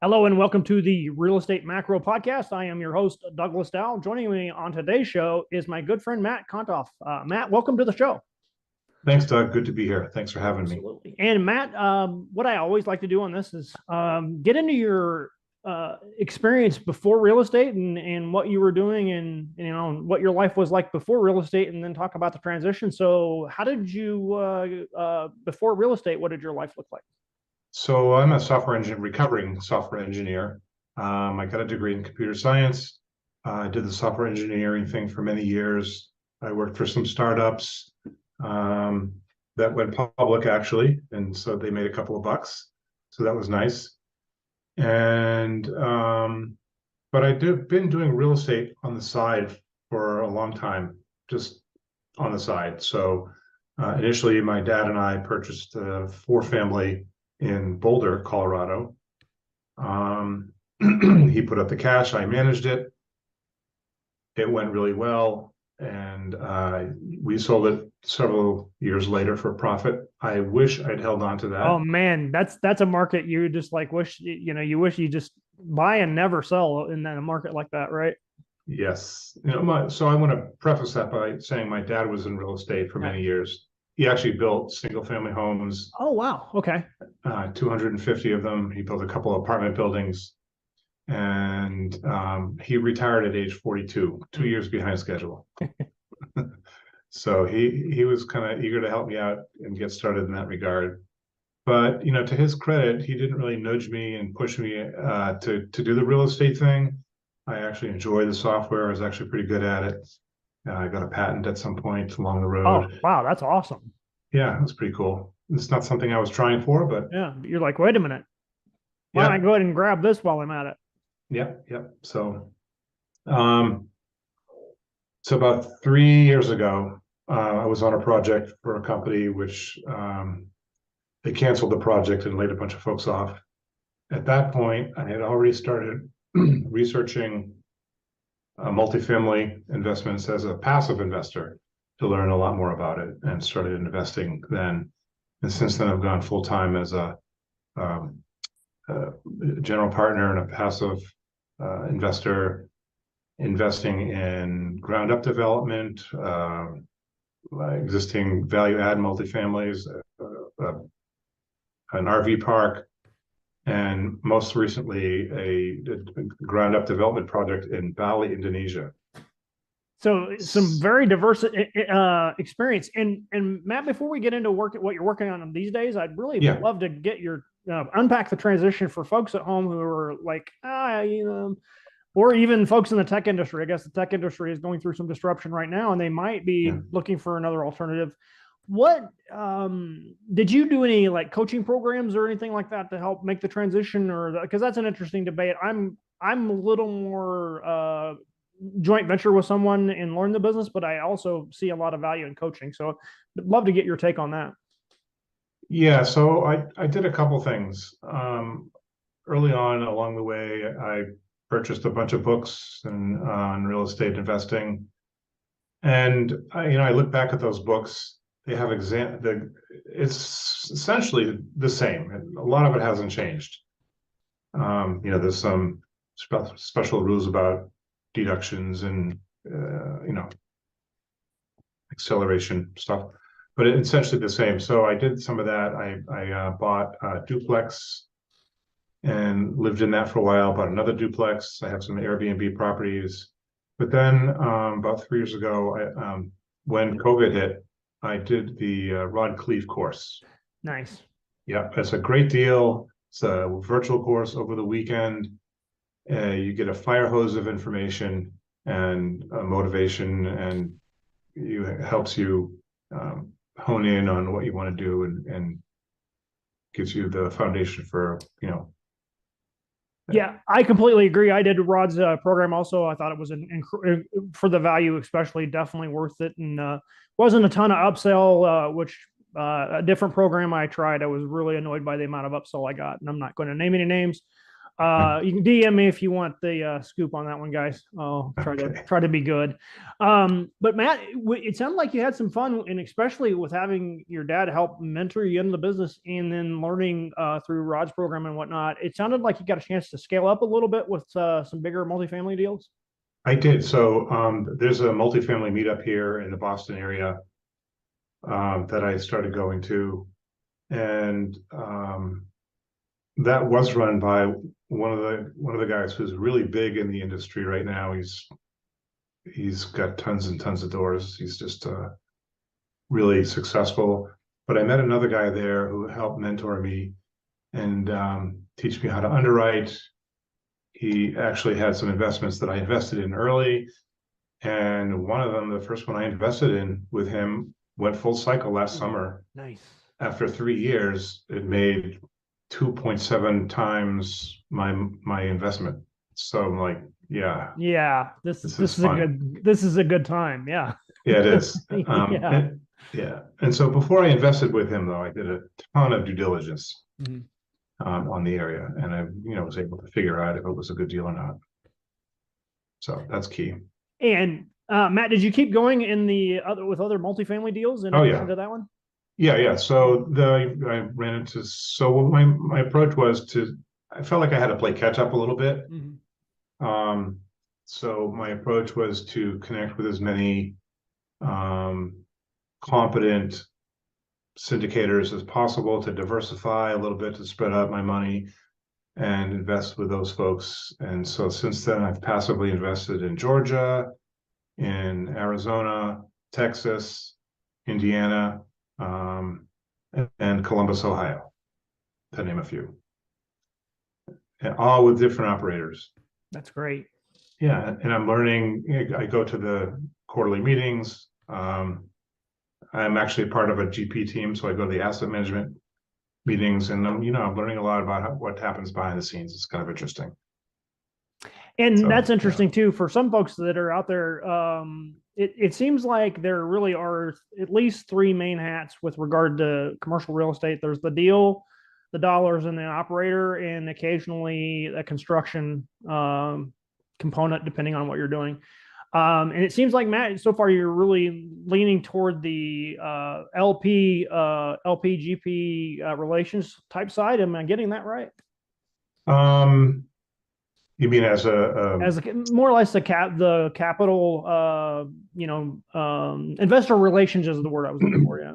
Hello and welcome to the Real Estate Macro Podcast. I am your host, Douglas Dow. Joining me on today's show is my good friend, Matt Kontof. Matt, welcome to the show. Thanks, Doug. Good to be here. Thanks for having me. Absolutely. And Matt, what I always like to do on this is get into your experience before real estate and what you were doing and what your life was like before real estate, and then talk about the transition. So, how did you before real estate? What did your life look like? So I'm a software engineer, recovering software engineer. I got a degree in computer science. I did the software engineering thing for many years. I worked for some startups that went public actually, and so they made a couple of bucks. So that was nice. And but been doing real estate on the side for a long time, just on the side. So initially, my dad and I purchased a four-family in Boulder, Colorado. He put up the cash, I managed it. It went really well, and we sold it several years later for profit. I wish I'd held on to Oh that. man, that's a market you just like wish you wish you just buy and never sell in a market like that, right? Yes. So I want to preface that by saying my dad was in real estate for Okay. many years. He actually built single family homes, Oh wow. Okay. 250 of them. He built a couple of apartment buildings, and he retired at age 42, 2 years behind schedule. So he was kind of eager to help me out and get started in that regard. But to his credit, he didn't really nudge me and push me to do the real estate thing. I actually enjoy the software. I was actually pretty good at it. I got a patent at some point along the Oh road. wow, that's awesome. Yeah, it was pretty cool. It's not something I was trying for, but Yeah, you're like, wait a minute, why don't I yeah, go ahead and grab this while I'm at it? yeah, yeah. Um, so about 3 years ago, I was on a project for a company which they canceled the project and laid a bunch of folks off. At that point, I had already started researching multifamily investments as a passive investor to learn a lot more about it, and started investing then. And since then, I've gone full time as um, a general partner and a passive investor, investing in ground up development, existing value add multifamilies, uh, an RV park, and most recently a ground up development project in Bali, Indonesia. So some very diverse experience. And Matt, before we get into what you're working on these days, I'd really Yeah, love to get your unpack the transition for folks at home who are like, or even folks in the tech industry. I guess the tech industry is going through some disruption right now, and they might yeah. be looking for another alternative. What did you do any like coaching programs or anything like that to help make the transition, or because that's an interesting debate. I'm a little more joint venture with someone and learn the business, but I also see a lot of value in coaching. So I'd love to get your take on that. Yeah, so I did a couple things. Early on along the way, I purchased a bunch of books on real estate investing. And I look back at those books, they have it's essentially the same. A lot of it hasn't changed. There's some special rules about deductions and acceleration stuff, but it's essentially the same. So I did some of that. I bought a duplex and lived in that for a while. Bought another duplex. I have some Airbnb properties. But then about 3 years ago, when COVID hit, I did the Rod Cleve course. Nice. Yeah, it's a great deal. It's a virtual course over the weekend. You get a fire hose of information and motivation, and it helps you hone in on what you want to do, and gives you the foundation for Yeah, I completely agree. I did Rod's program also. I thought it was for the value, especially definitely worth it, and wasn't a ton of upsell. Which a different program I tried, I was really annoyed by the amount of upsell I got, and I'm not going to name any names. You can DM me if you want the scoop on that one, guys. I'll Okay. try to be good. But Matt, it sounded like you had some fun, and especially with having your dad help mentor you into the business, and then learning through Rod's program and whatnot. It sounded like you got a chance to scale up a little bit with some bigger multifamily deals. I did. So there's a multifamily meetup here in the Boston area that I started going to, and that was run by one of the guys who's really big in the industry right now. He's got tons and tons of doors. He's just really successful. But I met another guy there who helped mentor me and teach me how to underwrite. He actually had some investments that I invested in early. And one of them, the first one I invested in with him, went full cycle last summer. Nice. After 3 years, it made 2.7 times my investment. So I'm like, yeah, Yeah, this is fun. this is a good time. Yeah. Yeah, it is. Yeah. Yeah. And so before I invested with him, though, I did a ton of due diligence Mhm. on the area, and I, was able to figure out if it was a good deal or not. So that's key. And Matt, did you keep going in the other with other multifamily deals in Oh addition yeah, to that one? yeah. So I ran into what my approach was to. I felt like I had to play catch up a little bit. Mhm. Um, so my approach was to connect with as many um, competent syndicators as possible, to diversify a little bit, to spread out my money and invest with those folks. And so since then, I've passively invested in Georgia, in Arizona, Texas, Indiana, and Columbus, Ohio, to name a few, and all with different operators. That's great. Yeah, and I'm learning. I go to the quarterly meetings. I'm actually part of a GP team, so I go to the asset management meetings, and I'm learning a lot about what happens behind the scenes. It's kind of interesting. And that's So yeah. interesting too for some folks that are out there. It seems like there really are at least three main hats with regard to commercial real estate. There's the deal, the dollars, and the operator, and occasionally a construction component, depending on what you're doing. And it seems like Matt, so far you're really leaning toward the LPGP relations type side. Am I getting that right? Um, you mean as a As more or less the capital, investor relations is the word I was looking for. Yeah.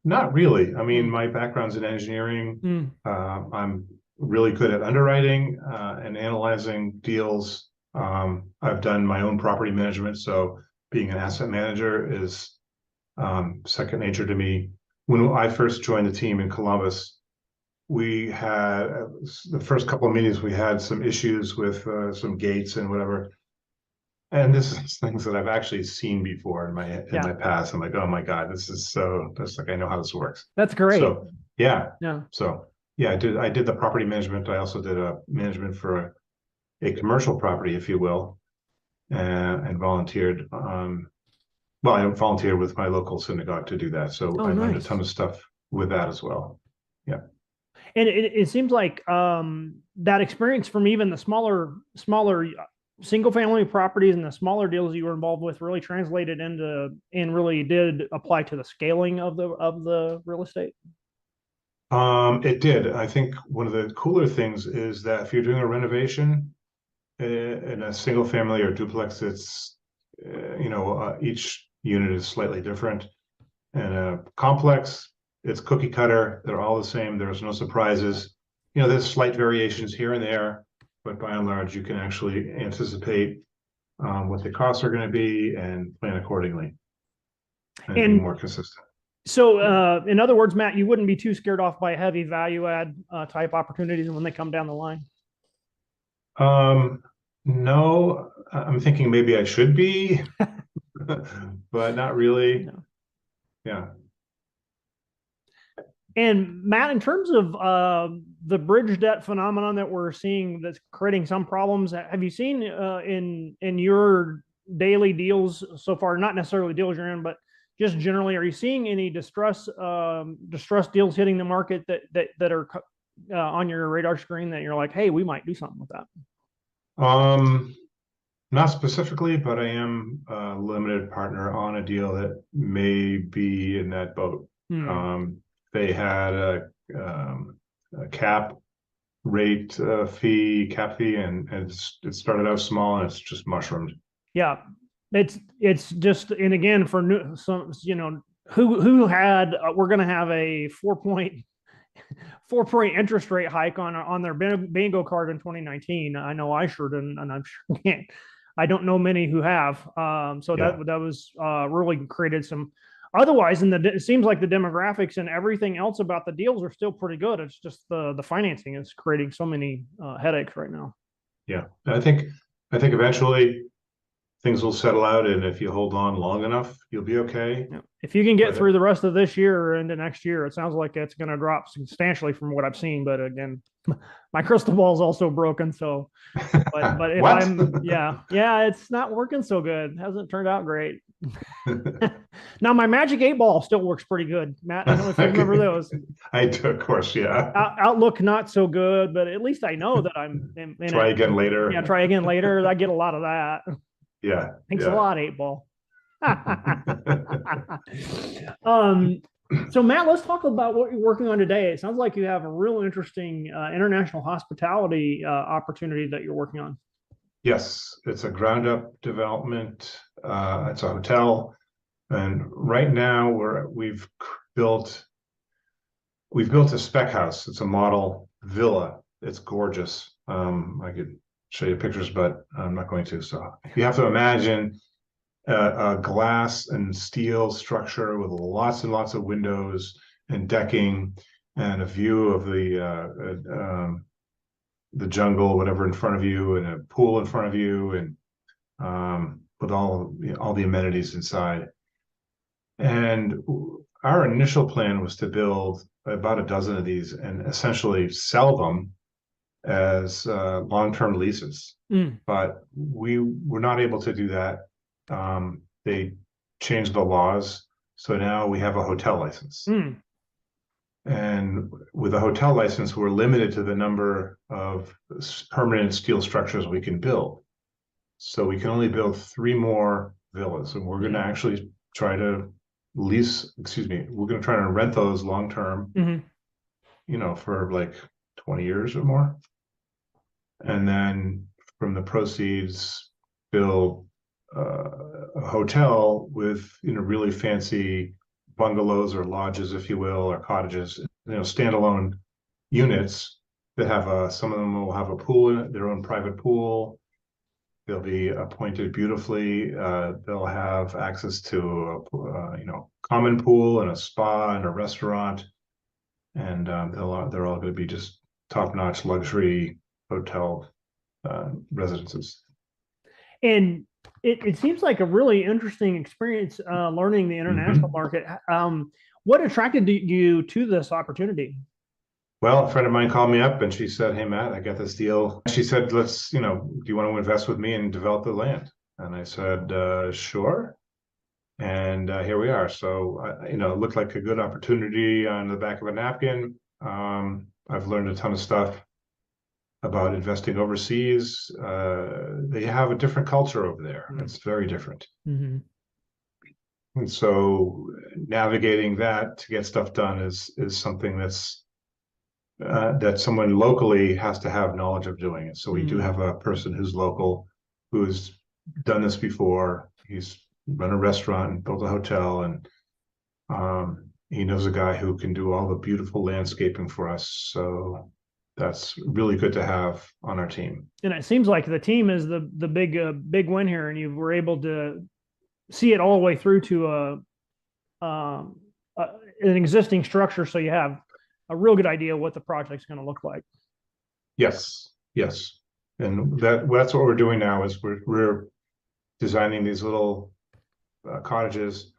not really. I mean, Mm. my background's in engineering. Mm. I'm really good at underwriting and analyzing deals. I've done my own property management, so being an asset manager is second nature to me. When I first joined the team in Columbus, we had the first couple of meetings, we had some issues with some gates and whatever. And this is things that I've actually seen before in my Yeah. past. I'm like, oh my God, that's like I know how this works. That's great. So yeah. Yeah. So yeah, I did the property management. I also did a management for a commercial property, if you will, and volunteered. Well, I volunteered with my local synagogue to do that. So Oh, I learned a nice. ton of stuff with that as well. Yeah. And it seems like that experience from even the smaller single family properties and the smaller deals you were involved with really translated into and really did apply to the scaling of the real estate. It did. I think one of the cooler things is that if you're doing a renovation in a single family or duplex, it's each unit is slightly different. And a complex, it's cookie cutter. They're all the same. There's no surprises. There's slight variations here and there, but by and large, you can actually anticipate what the costs are going to be and plan accordingly and be And more consistent. so, in other words, Matt, you wouldn't be too scared off by heavy value add type opportunities when they come down the line. No, I'm thinking maybe I should be, but not really. No. Yeah. And Matt, in terms of the bridge debt phenomenon that we're seeing that's creating some problems, have you seen in your daily deals so far? Not necessarily deals you're in, but just generally, are you seeing any distress deals hitting the market that are on your radar screen that you're like, hey, we might do something with that? Um, Not specifically, but I am a limited partner on a deal that may be in that boat. Hmm. They had a cap fee, and it started out small and it's just mushroomed. Yeah, it's just, and again, for new, some, who had we're going to have a 4 point interest rate hike on their bingo card in 2019. I know I sure didn't, and I'm sure can't. I don't know many who have. So Yeah. that was really created some. Otherwise, it seems like the demographics and everything else about the deals are still pretty good. It's just the financing is creating so many headaches right now. Yeah. I think eventually things will settle out, and if you hold on long enough, you'll be okay. Yeah. If you can get But through the rest of this year or into next year, it sounds like it's going to drop substantially from what I've seen. But again, my crystal ball is also broken. So, but if what? yeah, it's not working so good. It hasn't turned out great. Now my magic 8 ball still works pretty good, Matt. I don't know if you remember those. I do, of course, yeah. Outlook not so good, but at least I know that I'm in Try it. again Yeah, later. try again later. I get a lot of that. Yeah, Thanks a yeah. lot, 8 ball. um, so Matt, let's talk about what you're working on today. It sounds like you have a real interesting international hospitality opportunity that you're working on. Yes, it's a ground up development. It's a hotel, and right now built we've built a spec house. It's a model villa. It's gorgeous. I could show you pictures, but I'm not going to. So you have to imagine a glass and steel structure with lots and lots of windows and decking and a view of the jungle, whatever, in front of you, and a pool in front of you, and with all the amenities inside. And our initial plan was to build about a dozen of these and essentially sell them as long-term leases. Mm. But we were not able to do that. They changed the laws, so now we have a hotel license. Mm. And with a hotel license, we're limited to the number of permanent steel structures we can build. So we can only build 3 more villas, and we're going to actually try to we're going to try to rent those long term, for like 20 years or more. And then from the proceeds, build a hotel with, really fancy bungalows or lodges, if you will, or cottages, standalone units that have some of them will have a pool in it, their own private pool. They'll be appointed beautifully. They'll have access to a common pool and a spa and a restaurant, and they're all going to be just top-notch luxury hotel residences. And it seems like a really interesting experience learning the international market. What attracted you to this opportunity? Well, a friend of mine called me up and she said, "Hey, Matt, I got this deal." She said, do you want to invest with me and develop the land?" And I said, "Sure." And here we are. So, it looked like a good opportunity on the back of a napkin. I've learned a ton of stuff about investing overseas. They have a different culture over there. It's very different. Mm-hmm. And so navigating that to get stuff done is something that someone locally has to have knowledge of doing it. So we do have a person who's local, who's done this before. He's run a restaurant and built a hotel, and he knows a guy who can do all the beautiful landscaping for us. So that's really good to have on our team. And it seems like the team is the big win here, and you were able to see it all the way through to an existing structure, so you have a real good idea what the project's going to look like. Yes, yes, and that's what we're doing now. Is we're designing these little cottages.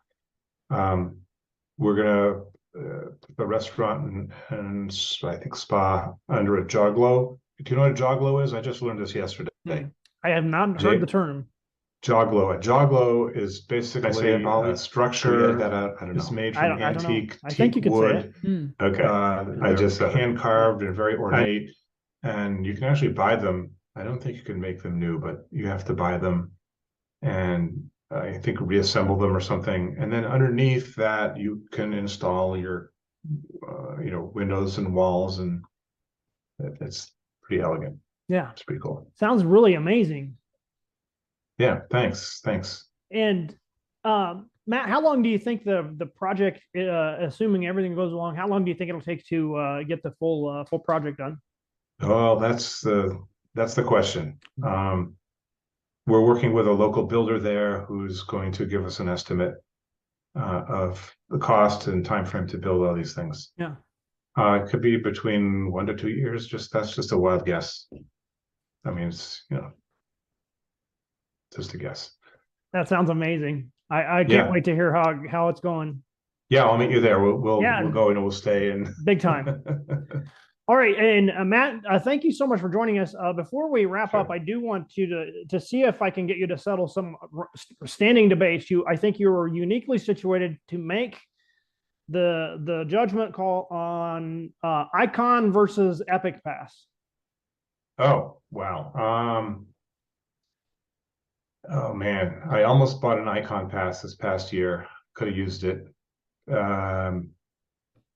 We're gonna put the restaurant and I think spa under a joglo. Do you know what a joglo is? I just learned this yesterday. I have not heard the term. Joglo. A joglo is Can I basically say it, Molly? a Should we edit structure that out? I don't that's know. made I from don't know. I think teak you could say it. wood. Okay. I They're just hand carved and very ornate, and you can actually buy them. I don't think you can make them new, but you have to buy them and I think reassemble them or something. And then underneath that, you can install your, windows and walls, and it's pretty elegant. Yeah. It's pretty cool. Sounds really amazing. Yeah. Thanks. And Matt, how long do you think the project, assuming everything goes along, how long do you think it'll take to get the full project done? Well, that's the question. We're working with a local builder there who's going to give us an estimate of the cost and time frame to build all these things. Yeah. It could be between 1 to 2 years. That's just a wild guess. I mean, it's just a guess. That sounds amazing. I can't wait to hear how it's going. Yeah, I'll meet you there. We'll Yeah. go and we'll stay and Big time. All right, and Matt, thank you so much for joining us. Before we wrap Sure. up, I do want you to see if I can get you to settle some standing debates. I think you are uniquely situated to make the judgment call on Icon versus Epic Pass. Oh, wow. Oh man, I almost bought an Icon Pass this past year. Could have used it.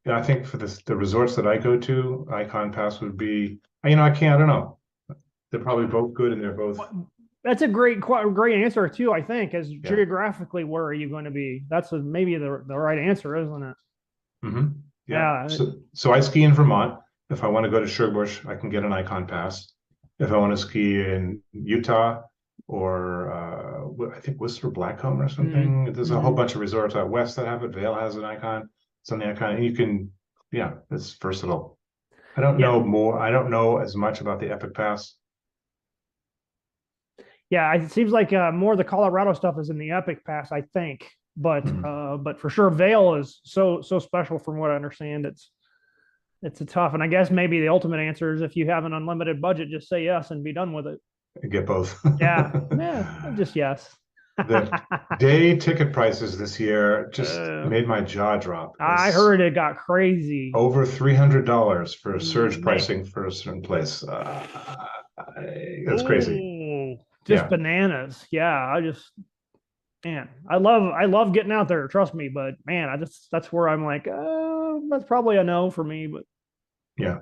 Yeah, I think for the resorts that I go to, Icon Pass would be, I don't know. They're probably both good and they're both. That's a great answer too, I think, as geographically, where are you going to be? That's maybe the right answer, isn't it? Mm-hmm. Yeah. So I ski in Vermont. If I want to go to Sugarbush, I can get an Icon Pass. If I want to ski in Utah or I think Whistler Blackcomb or something, there's a whole bunch of resorts out west that have it. Vail has an Icon. Something and you can, it's versatile. I don't know more. I don't know as much about the Epic Pass. Yeah, it seems like more of the Colorado stuff is in the Epic Pass, I think. But for sure, Vail is so special from what I understand. It's a tough, and I guess maybe the ultimate answer is if you have an unlimited budget, just say yes and be done with it. Get both. Yeah, just yes. The day ticket prices this year just made my jaw drop. I heard it got crazy. Over $300 for surge pricing for a certain place. That's crazy. Just bananas. Yeah, I love getting out there. Trust me, but man, that's where I'm like, that's probably a no for me. But yeah.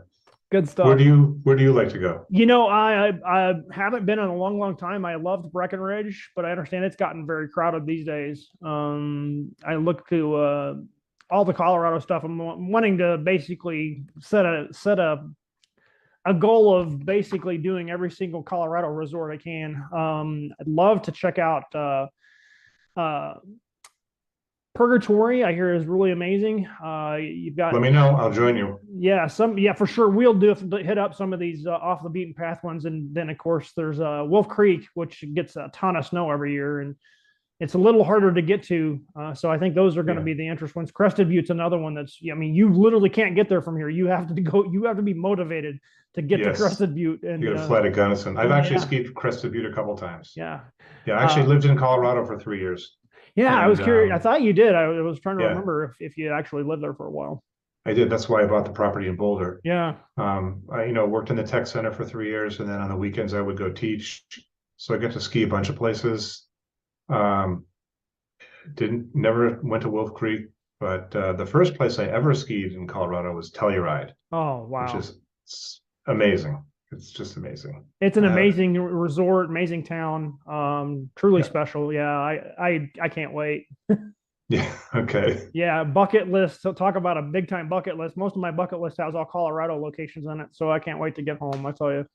Good stuff. Where do you like to go? I haven't been in a long time. I loved Breckenridge, but I understand it's gotten very crowded these days. I look to all the Colorado stuff. I'm wanting to basically set a goal of basically doing every single Colorado resort I can. I'd love to check out Purgatory, I hear, is really amazing. You've got. Let me know. I'll join you. Yeah, for sure. We'll hit up some of these off the beaten path ones, and then of course there's Wolf Creek, which gets a ton of snow every year, and it's a little harder to get to. So I think those are going to be the interest ones. Crested Butte's another one that's. I mean, you literally can't get there from here. You have to go. You have to be motivated to get to Crested Butte. And you got to fly to Gunnison. I've actually skied Crested Butte a couple times. Yeah. Yeah, I actually lived in Colorado for 3 years. Yeah, I was curious. I thought you did. I was trying to remember if you actually lived there for a while. I did. That's why I bought the property in Boulder. Yeah. I worked in the tech center for 3 years, and then on the weekends I would go teach. So I got to ski a bunch of places. Never went to Wolf Creek, but the first place I ever skied in Colorado was Telluride. Oh wow! Which is amazing. It's just amazing. It's an amazing resort, amazing town. Truly special. Yeah, I can't wait. Yeah. Okay. Yeah, bucket list. So talk about a big time bucket list. Most of my bucket list has all Colorado locations in it, so I can't wait to get home. I tell you.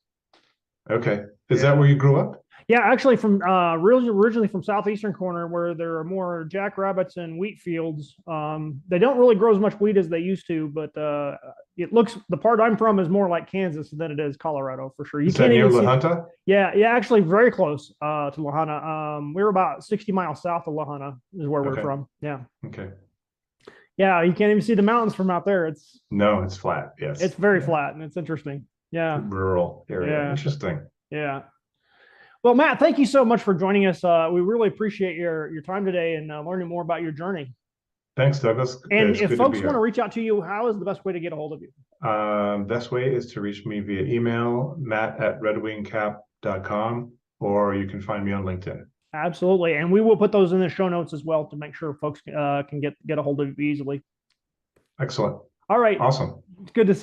Okay. Is that where you grew up? Yeah, actually from originally from southeastern corner where there are more jackrabbits and wheat fields. They don't really grow as much wheat as they used to, but it looks, the part I'm from is more like Kansas than it is Colorado for sure. You can't even near La Junta? Yeah, actually very close to La Junta. We're about 60 miles south of La Junta is where we're from. Yeah. Okay. Yeah, you can't even see the mountains from out there. It's flat. Yes. It's very flat and it's interesting. Yeah. Rural area. Yeah. Interesting. Yeah. Well, Matt, thank you so much for joining us. We really appreciate your time today and learning more about your journey. Thanks, Douglas. And It's if good to be folks want to here. reach out to you, how is the best way to get a hold of you? Best way is to reach me via email, matt@redwingcap.com, or you can find me on LinkedIn. Absolutely. And we will put those in the show notes as well to make sure folks can get a hold of you easily. Excellent. All right. Awesome. It's good to see you.